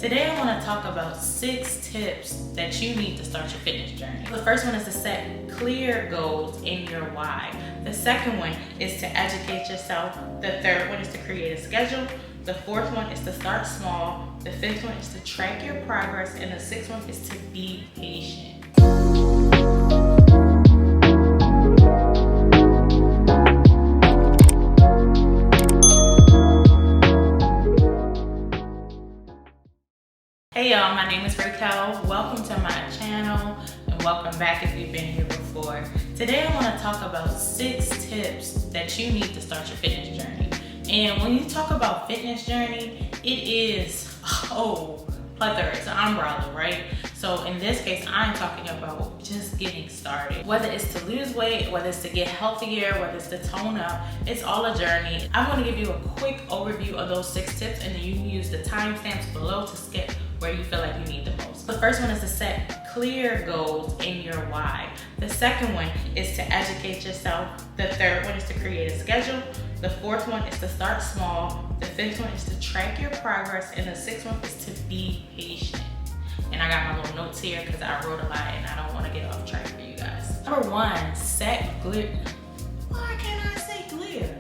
Today I want to talk about 6 tips that you need to start your fitness journey. The first one is to set clear goals in your why. The second one is to educate yourself. The third one is to create a schedule. The fourth one is to start small. The fifth one is to track your progress. And the sixth one is to be patient. Hey y'all, my name is Raquel. Welcome to my channel and welcome back if you've been here before. Today I want to talk about 6 tips that you need to start your fitness journey. And when you talk about fitness journey, it is, plethora, it's an umbrella, right? So in this case, I'm talking about just getting started. Whether it's to lose weight, whether it's to get healthier, whether it's to tone up, it's all a journey. I'm going to give you a quick overview of those 6 tips and then you can use the timestamps below to skip where you feel like you need the most. The first one is to set clear goals in your why. The second one is to educate yourself. The third one is to create a schedule. The fourth one is to start small. The fifth one is to track your progress. And the sixth one is to be patient. And I got my little notes here because I wrote a lot and I don't want to get off track for you guys. Number 1, set clear. Why can't I say clear?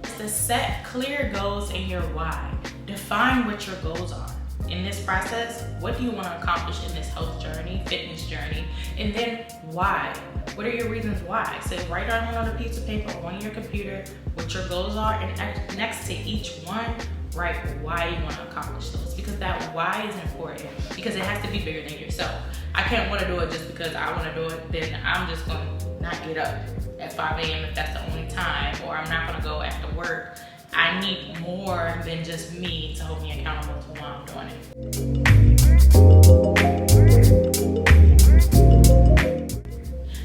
It's to set clear goals in your why. Define what your goals are. In this process, what do you want to accomplish in this health journey, fitness journey? And then why? What are your reasons why? So write down on a piece of paper or on your computer what your goals are, and next to each one, write why you want to accomplish those. Because that why is important, because it has to be bigger than yourself. I can't want to do it just because I want to do it, then I'm just going to not get up at 5 a.m. if that's the only time, or I'm not going to go after work. I need more than just me to hold me accountable to why I'm doing it.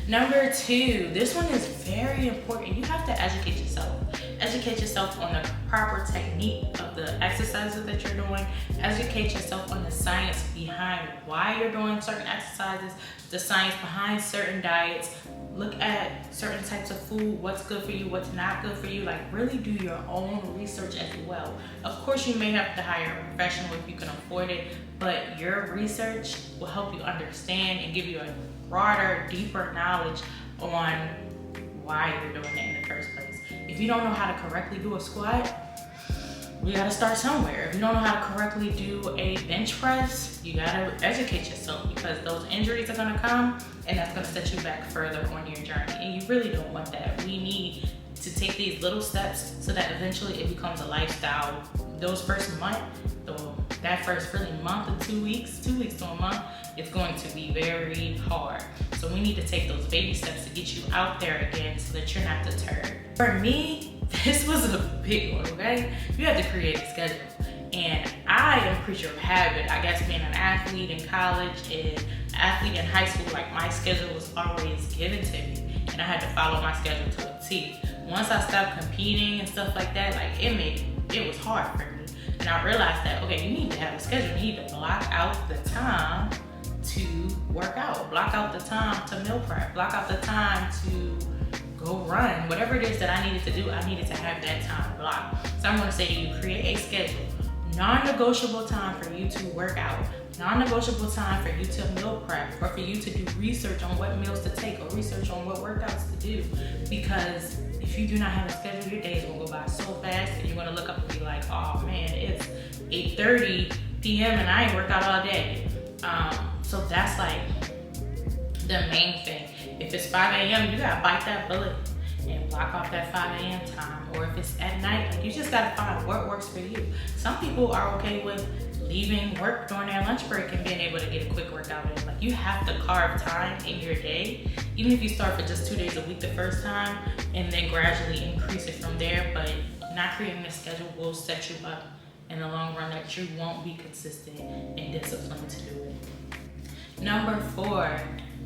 Number 2, this one is very important. You have to educate yourself. Educate yourself on the proper technique of the exercises that you're doing. Educate yourself on the science behind why you're doing certain exercises, the science behind certain diets. Look at certain types of food, what's good for you, what's not good for you. Like, really do your own research as well. Of course, you may have to hire a professional if you can afford it, but your research will help you understand and give you a broader, deeper knowledge on why you're doing it in the first place. If you don't know how to correctly do a squat, we gotta start somewhere. If you don't know how to correctly do a bench press, you gotta educate yourself, because those injuries are gonna come and that's gonna set you back further on your journey. And you really don't want that. We need to take these little steps so that eventually it becomes a lifestyle. Those first month, that first really month or 2 weeks to a month, it's going to be very hard. So we need to take those baby steps to get you out there again so that you're not deterred. For me, this was a big one, okay? You have to create a schedule. And I am a creature of habit. I guess being an athlete in college and athlete in high school, like my schedule was always given to me. And I had to follow my schedule to a T. Once I stopped competing and stuff like that, like it was hard for me. And I realized that, okay, you need to have a schedule. You need to block out the time to work out. Block out the time to meal prep. Block out the time to go run. Whatever it is that I needed to do, I needed to have that time blocked. So I'm going to say to you, create a schedule. Non-negotiable time for you to work out. Non-negotiable time for you to meal prep, or for you to do research on what meals to take, or research on what workouts to do. Because if you do not have a schedule, your days will go by so fast and you're going to look up and be like, oh man, it's 8:30 p.m. and I ain't worked out all day. So that's like the main thing. If it's 5 a.m., you gotta bite that bullet and block off that 5 a.m. time. Or if it's at night, like, you just gotta find what works for you. Some people are okay with leaving work during their lunch break and being able to get a quick workout in. Like, you have to carve time in your day, even if you start for just 2 days a week the first time and then gradually increase it from there. But not creating a schedule will set you up in the long run that you won't be consistent and disciplined to do it. Number 4,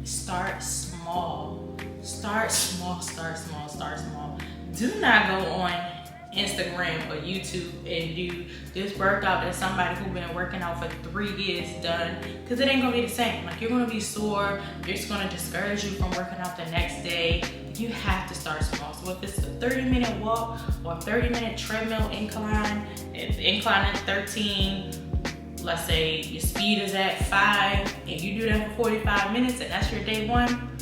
start small. Start small, start small, start small. Do not go on Instagram or YouTube and do this workout that somebody who's been working out for 3 years done, because it ain't gonna be the same. Like, you're gonna be sore, it's gonna discourage you from working out the next day. You have to start small. So if it's a 30-minute walk or a 30-minute treadmill incline, incline at 13, let's say your speed is at 5 and you do that for 45 minutes and that's your day 1,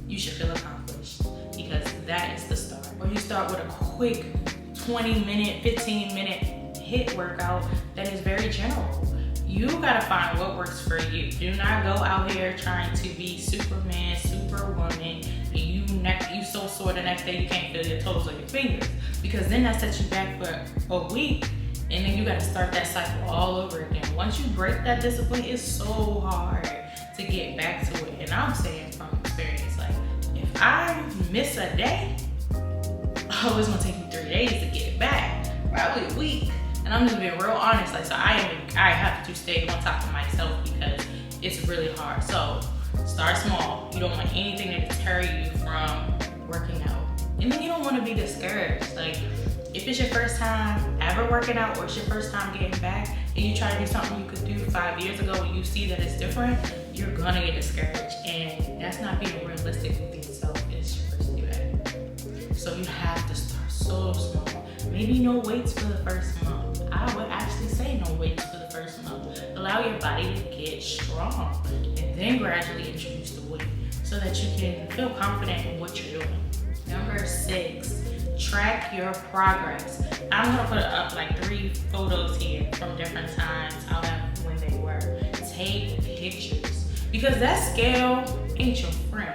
you should feel accomplished, because that is the start. Or you start with a quick 20-minute, 15-minute HIIT workout that is very general. You gotta find what works for you. Do not go out here trying to be Superman, Superwoman, and you so sore the next day you can't feel your toes or your fingers, because then that sets you back for a week, and then you gotta start that cycle all over again. Once you break that discipline, it's so hard to get back to it. And I'm saying from experience, like, if I miss a day, oh, it's gonna take me 3 days to get back, probably a week. And I'm just being real honest, like, so I have to stay on top of myself because it's really hard. So start small. You don't want anything to deter you from working out. And then you don't want to be discouraged. Like, if it's your first time ever working out, or it's your first time getting back, and you try to do something you could do 5 years ago and you see that it's different, you're gonna get discouraged. And that's not being realistic with yourself. It's your first do that. So you have to start so small. Maybe no weights for the first month. I would actually say no weights for the first month. Allow your body to get strong, and then gradually introduce the weight so that you can feel confident in what you're doing. Number 6, track your progress. I'm gonna put up like 3 photos here from different times. I'll have when they were. Take pictures, because that scale ain't your friend.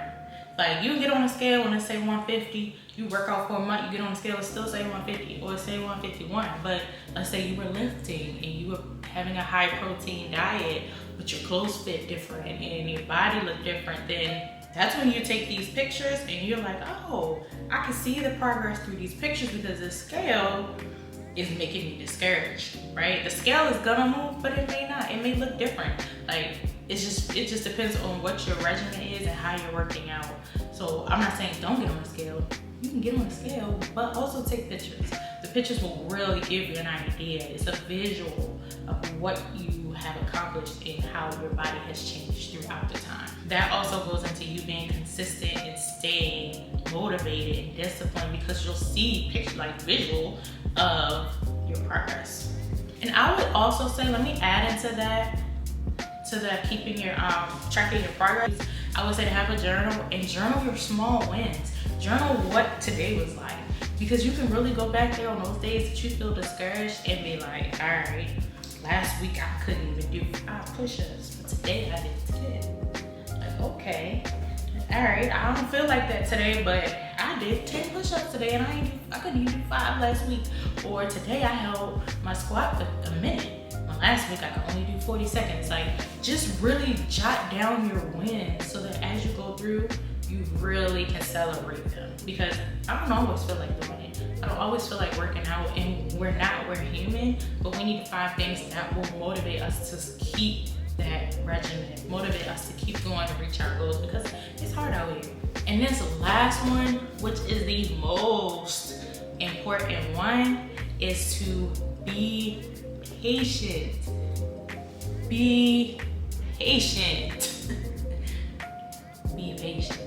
Like, you get on a scale and it say 150, you work out for a month, you get on the scale, it still say 150 or it say 151. But let's say you were lifting and you were having a high protein diet, but your clothes fit different and your body looked different, then that's when you take these pictures and you're like, oh, I can see the progress through these pictures, because the scale is making me discouraged, right? The scale is gonna move, but it may not. It may look different. Like, it just depends on what your regimen is and how you're working out. So I'm not saying don't get on the scale. You can get on the scale, but also take pictures. The pictures will really give you an idea. It's a visual of what you have accomplished and how your body has changed throughout the time. That also goes into you being consistent and staying motivated and disciplined, because you'll see picture, like visual of your progress. And I would also say, let me add into that, to the keeping your tracking your progress, I would say to have a journal and journal your small wins. Journal what today was like, because you can really go back there on those days that you feel discouraged and be like, all right, last week I couldn't even do 5 push-ups, but today I did 10. Like, okay, all right, I don't feel like that today, but I did 10 push-ups today and I couldn't even do 5 last week. Or today I held my squat for a minute. Last week I could only do 40 seconds. Like, just really jot down your wins so that as you go through, you really can celebrate them. Because I don't always feel like doing it. I don't always feel like working out, and we're human, but we need to find things that will motivate us to keep that regimen, motivate us to keep going and reach our goals, because it's hard out here. And this last one, which is the most important one, is to be patient. Be patient. Be patient.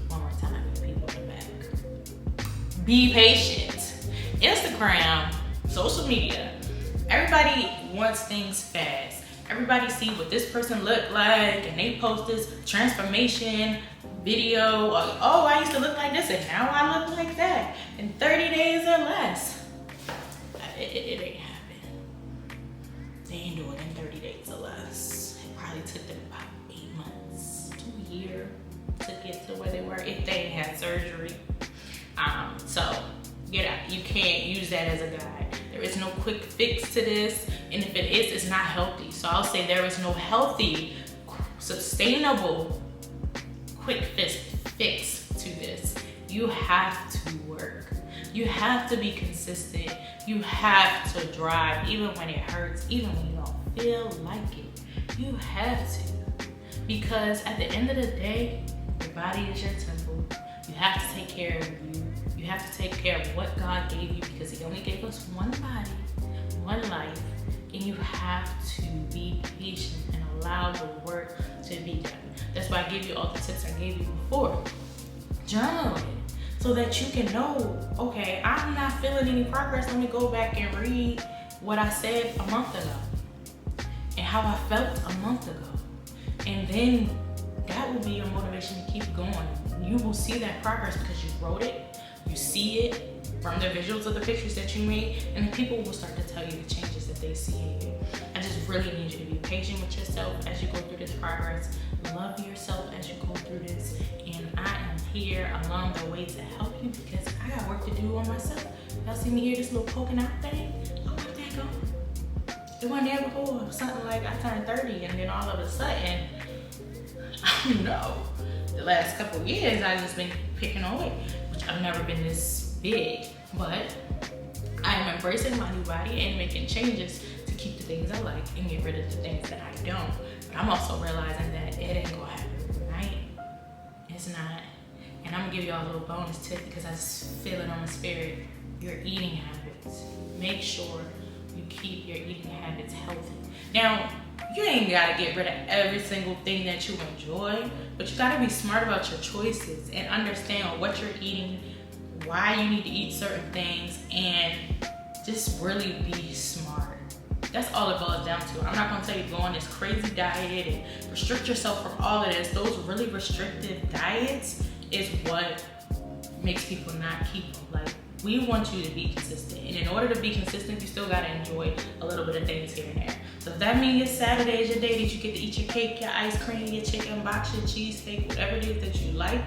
One more time, people in the back. Be patient. Instagram, social media, everybody wants things fast. Everybody see what this person looked like, and they post this transformation video. Oh, I used to look like this, and now I look like that in 30 days or less. It ain't happening. They ain't doing it in 30 days or less. It probably took them about 8 months to a year to get to where they were, if they had surgery. So get out. You can't use that as a guide. There is no quick fix to this, and if it is, it's not healthy. So I'll say there is no healthy, sustainable, quick fix to this. You have to work. You have to be consistent. You have to drive, even when it hurts, even when you don't feel like it. You have to. Because at the end of the day, your body is your temple. You have to take care of you. You have to take care of what God gave you, because He only gave us one body, one life, and you have to be patient and allow the work to be done. That's why I gave you all the tips I gave you before. Journal it, so that you can know, okay, I'm not feeling any progress. Let me go back and read what I said a month ago. how I felt a month ago. And then that will be your motivation to keep going. You will see that progress because you wrote it, you see it from the visuals of the pictures that you made, and then people will start to tell you the changes that they see in you. I just really need you to be patient with yourself as you go through this progress. Love yourself as you go through this. And I am here along the way to help you because I got work to do on myself. Y'all see me here, this little poking out thing? I want that going. It wasn't there before. Something like I turned 30 and then all of a sudden, I don't know, the last couple of years I've just been picking on weight, which I've never been this big, but I am embracing my new body and making changes to keep the things I like and get rid of the things that I don't. But I'm also realizing that it ain't gonna happen overnight. It's not. And I'm gonna give y'all a little bonus tip because I just feel it on my spirit. Your eating habits. Make sure you keep your eating habits healthy. Now, you ain't gotta get rid of every single thing that you enjoy, but you gotta be smart about your choices and understand what you're eating, why you need to eat certain things, and just really be smart. That's all it boils down to. I'm not gonna tell you to go on this crazy diet and restrict yourself from all of this. Those really restrictive diets is what makes people not keep them. Like, we want you to be consistent. And in order to be consistent, you still gotta enjoy a little bit of things here and there. So if that means Saturday is your day that you get to eat your cake, your ice cream, your chicken box, your cheesesteak, whatever it is that you like,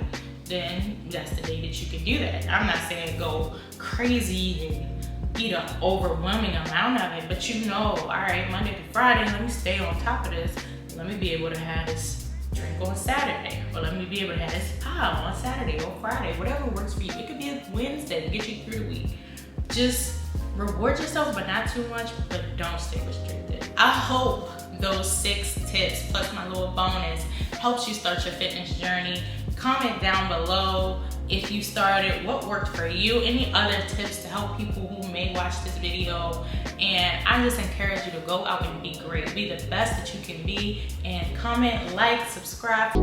then that's the day that you can do that. I'm not saying go crazy and eat an overwhelming amount of it, but you know, all right, Monday to Friday, let me stay on top of this. Let me be able to have this drink on Saturday, or let me be able to have this pie on Saturday or Friday, whatever works for you. It could be a Wednesday to get you through the week. Just reward yourself, but not too much, but don't stay restricted. I hope those 6 tips plus my little bonus helps you start your fitness journey. Comment down below if you started, what worked for you, any other tips to help people who may watch this video. And I just encourage you to go out and be great. Be the best that you can be. And comment, like, subscribe.